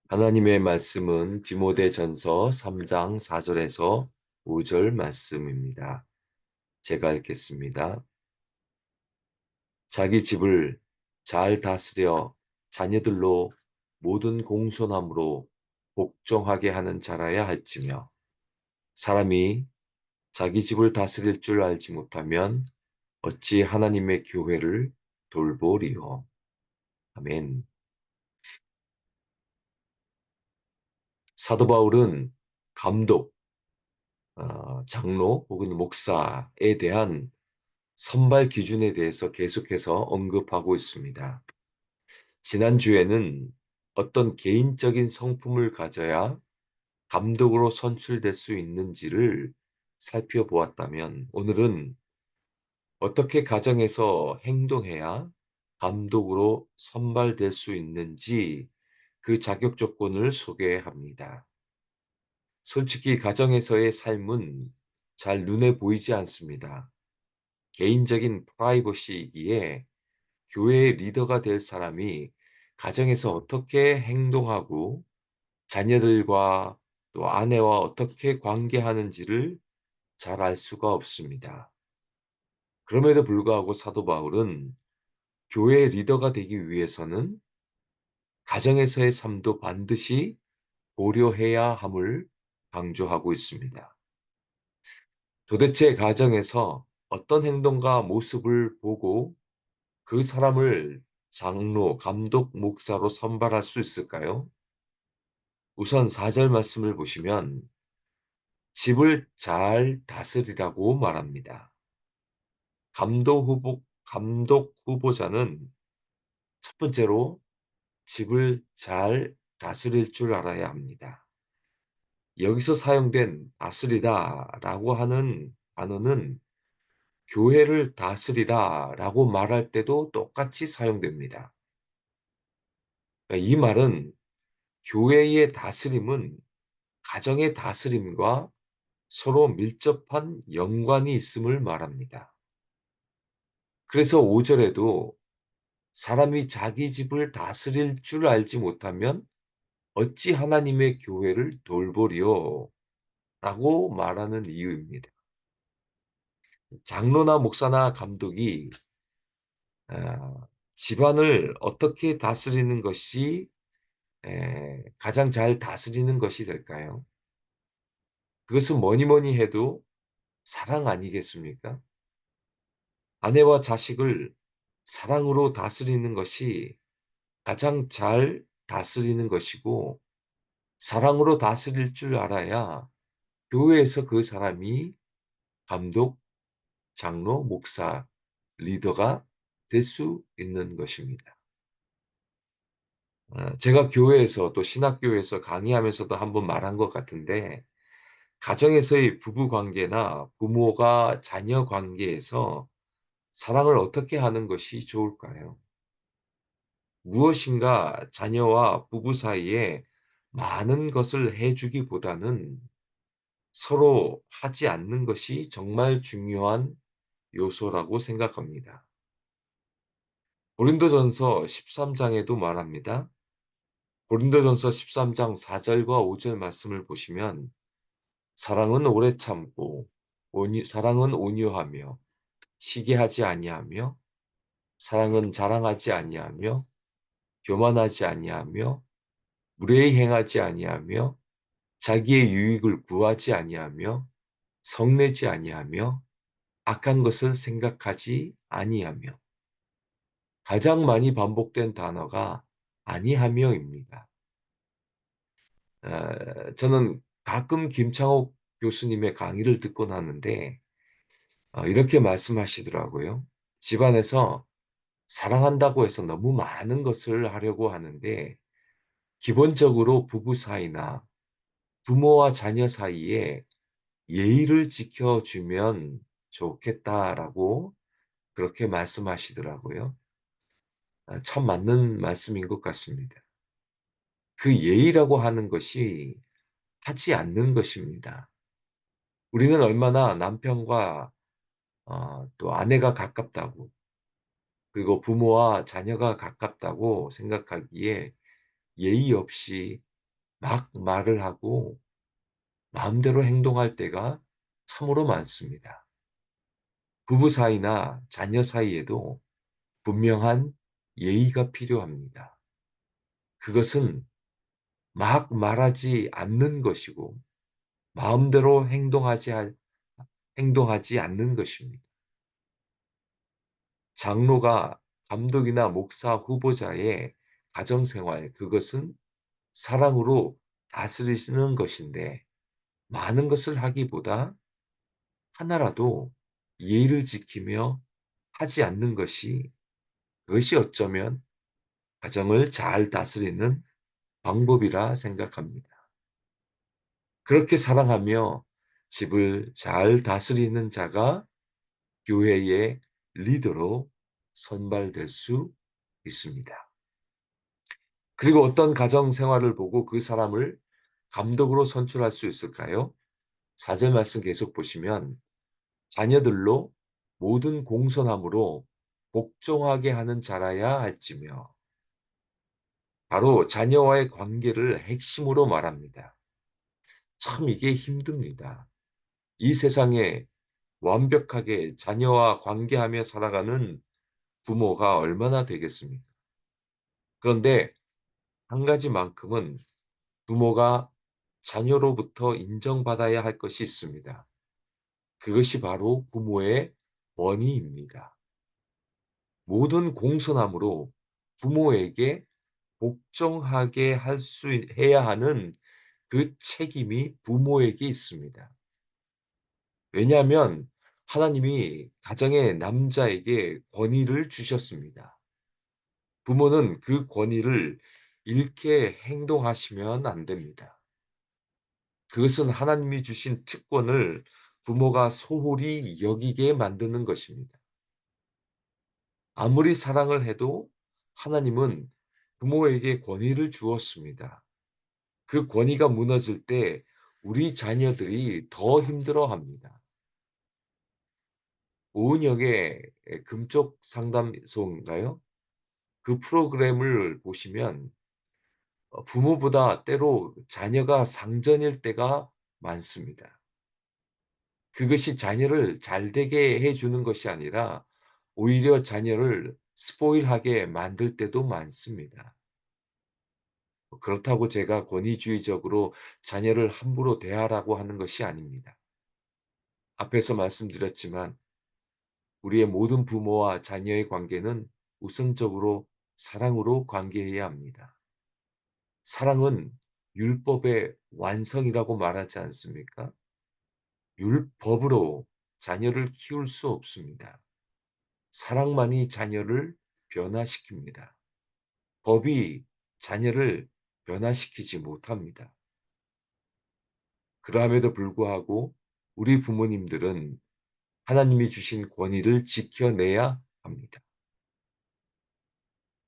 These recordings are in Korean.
하나님의 말씀은 디모데전서 3장 4절에서 5절 말씀입니다. 제가 읽겠습니다. 자기 집을 잘 다스려 자녀들로 모든 공손함으로 복종하게 하는 자라야 할지며 사람이 자기 집을 다스릴 줄 알지 못하면 어찌 하나님의 교회를 돌보리요. 아멘. 사도 바울은 감독, 장로 혹은 목사에 대한 선발 기준에 대해서 계속해서 언급하고 있습니다. 지난주에는 어떤 개인적인 성품을 가져야 감독으로 선출될 수 있는지를 살펴보았다면 오늘은 어떻게 가정에서 행동해야 감독으로 선발될 수 있는지 그 자격 조건을 소개합니다. 솔직히 가정에서의 삶은 잘 눈에 보이지 않습니다. 개인적인 프라이버시이기에 교회의 리더가 될 사람이 가정에서 어떻게 행동하고 자녀들과 또 아내와 어떻게 관계하는지를 잘 알 수가 없습니다. 그럼에도 불구하고 사도 바울은 교회의 리더가 되기 위해서는 가정에서의 삶도 반드시 고려해야 함을 강조하고 있습니다. 도대체 가정에서 어떤 행동과 모습을 보고 그 사람을 장로, 감독, 목사로 선발할 수 있을까요? 우선 4절 말씀을 보시면 집을 잘 다스리라고 말합니다. 감독 후보자는 첫 번째로 집을 잘 다스릴 줄 알아야 합니다. 여기서 사용된 다스리다라고 하는 단어는 교회를 다스리다라고 말할 때도 똑같이 사용됩니다. 그러니까 이 말은 교회의 다스림은 가정의 다스림과 서로 밀접한 연관이 있음을 말합니다. 그래서 5절에도 사람이 자기 집을 다스릴 줄 알지 못하면 어찌 하나님의 교회를 돌보리요? 라고 말하는 이유입니다. 장로나 목사나 감독이 집안을 어떻게 다스리는 것이 가장 잘 다스리는 것이 될까요? 그것은 뭐니 뭐니 해도 사랑 아니겠습니까? 아내와 자식을 사랑으로 다스리는 것이 가장 잘 다스리는 것이고, 사랑으로 다스릴 줄 알아야 교회에서 그 사람이 감독, 장로, 목사, 리더가 될 수 있는 것입니다. 제가 교회에서 또 신학교에서 강의하면서도 한번 말한 것 같은데, 가정에서의 부부 관계나 부모가 자녀 관계에서 사랑을 어떻게 하는 것이 좋을까요? 무엇인가 자녀와 부부 사이에 많은 것을 해주기보다는 서로 하지 않는 것이 정말 중요한 요소라고 생각합니다. 고린도전서 13장에도 말합니다. 고린도전서 13장 4절과 5절 말씀을 보시면 사랑은 오래 참고 사랑은 온유하며 시기하지 아니하며 사랑은 자랑하지 아니하며 교만하지 아니하며 무례히 행하지 아니하며 자기의 유익을 구하지 아니하며 성내지 아니하며 악한 것을 생각하지 아니하며 가장 많이 반복된 단어가 아니하며입니다. 저는 가끔 김창옥 교수님의 강의를 듣고 나는데 이렇게 말씀하시더라고요. 집안에서 사랑한다고 해서 너무 많은 것을 하려고 하는데 기본적으로 부부 사이나 부모와 자녀 사이에 예의를 지켜주면 좋겠다라고 그렇게 말씀하시더라고요. 참 맞는 말씀인 것 같습니다. 그 예의라고 하는 것이 하지 않는 것입니다. 우리는 얼마나 남편과 또 아내가 가깝다고 그리고 부모와 자녀가 가깝다고 생각하기에 예의 없이 막 말을 하고 마음대로 행동할 때가 참으로 많습니다. 부부 사이나 자녀 사이에도 분명한 예의가 필요합니다. 그것은 막 말하지 않는 것이고 마음대로 행동하지 않는 것입니다. 장로가 감독이나 목사 후보자의 가정생활, 그것은 사랑으로 다스리시는 것인데 많은 것을 하기보다 하나라도 예의를 지키며 하지 않는 것이 그것이 어쩌면 가정을 잘 다스리는 방법이라 생각합니다. 그렇게 사랑하며 집을 잘 다스리는 자가 교회의 리더로 선발될 수 있습니다. 그리고 어떤 가정 생활을 보고 그 사람을 감독으로 선출할 수 있을까요? 4절 말씀 계속 보시면 자녀들로 모든 공손함으로 복종하게 하는 자라야 할지며, 바로 자녀와의 관계를 핵심으로 말합니다. 참 이게 힘듭니다. 이 세상에 완벽하게 자녀와 관계하며 살아가는 부모가 얼마나 되겠습니까? 그런데 한 가지만큼은 부모가 자녀로부터 인정받아야 할 것이 있습니다. 그것이 바로 부모의 권위입니다. 모든 공손함으로 부모에게 복종하게 해야 하는 그 책임이 부모에게 있습니다. 왜냐하면 하나님이 가정의 남자에게 권위를 주셨습니다. 부모는 그 권위를 잃게 행동하시면 안 됩니다. 그것은 하나님이 주신 특권을 부모가 소홀히 여기게 만드는 것입니다. 아무리 사랑을 해도 하나님은 부모에게 권위를 주었습니다. 그 권위가 무너질 때 우리 자녀들이 더 힘들어합니다. 오은영의 금쪽 상담소인가요? 그 프로그램을 보시면 부모보다 때로 자녀가 상전일 때가 많습니다. 그것이 자녀를 잘되게 해 주는 것이 아니라 오히려 자녀를 스포일하게 만들 때도 많습니다. 그렇다고 제가 권위주의적으로 자녀를 함부로 대하라고 하는 것이 아닙니다. 앞에서 말씀드렸지만 우리의 모든 부모와 자녀의 관계는 우선적으로 사랑으로 관계해야 합니다. 사랑은 율법의 완성이라고 말하지 않습니까? 율법으로 자녀를 키울 수 없습니다. 사랑만이 자녀를 변화시킵니다. 법이 자녀를 변화시키지 못합니다. 그럼에도 불구하고 우리 부모님들은 하나님이 주신 권위를 지켜내야 합니다.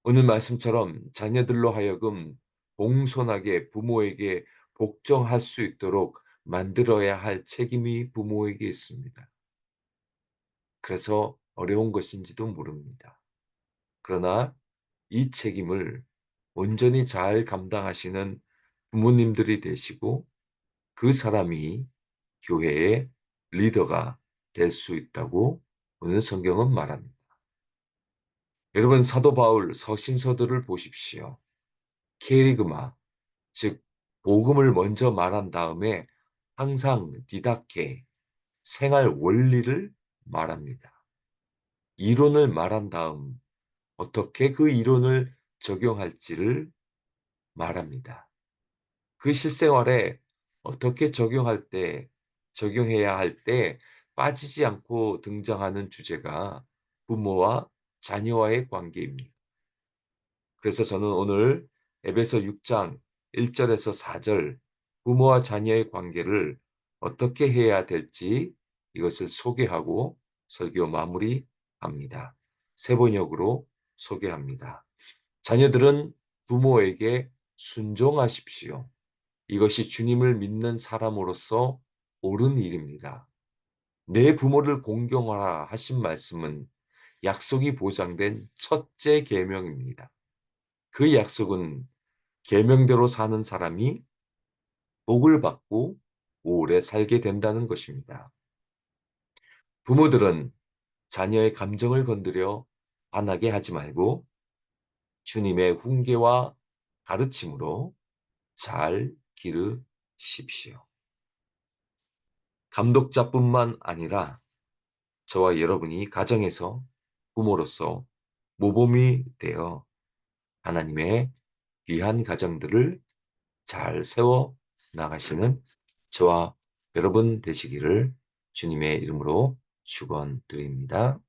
오늘 말씀처럼 자녀들로 하여금 공손하게 부모에게 복종할 수 있도록 만들어야 할 책임이 부모에게 있습니다. 그래서 어려운 것인지도 모릅니다. 그러나 이 책임을 온전히 잘 감당하시는 부모님들이 되시고 그 사람이 교회의 리더가 될 수 있다고 오늘 성경은 말합니다. 여러분, 사도 바울 서신서들을 보십시오. 케리그마, 즉 복음을 먼저 말한 다음에 항상 디다케, 생활 원리를 말합니다. 이론을 말한 다음 어떻게 그 이론을 적용할지를 말합니다. 그 실생활에 어떻게 적용해야 할 때 빠지지 않고 등장하는 주제가 부모와 자녀와의 관계입니다. 그래서 저는 오늘 에베소 6장 1절에서 4절 부모와 자녀의 관계를 어떻게 해야 될지 이것을 소개하고 설교 마무리합니다. 세 번역으로 소개합니다. 자녀들은 부모에게 순종하십시오. 이것이 주님을 믿는 사람으로서 옳은 일입니다. 내 부모를 공경하라 하신 말씀은 약속이 보장된 첫째 계명입니다. 그 약속은 계명대로 사는 사람이 복을 받고 오래 살게 된다는 것입니다. 부모들은 자녀의 감정을 건드려 화나게 하지 말고 주님의 훈계와 가르침으로 잘 기르십시오. 감독자뿐만 아니라 저와 여러분이 가정에서 부모로서 모범이 되어 하나님의 귀한 가정들을 잘 세워 나가시는 저와 여러분 되시기를 주님의 이름으로 축원드립니다.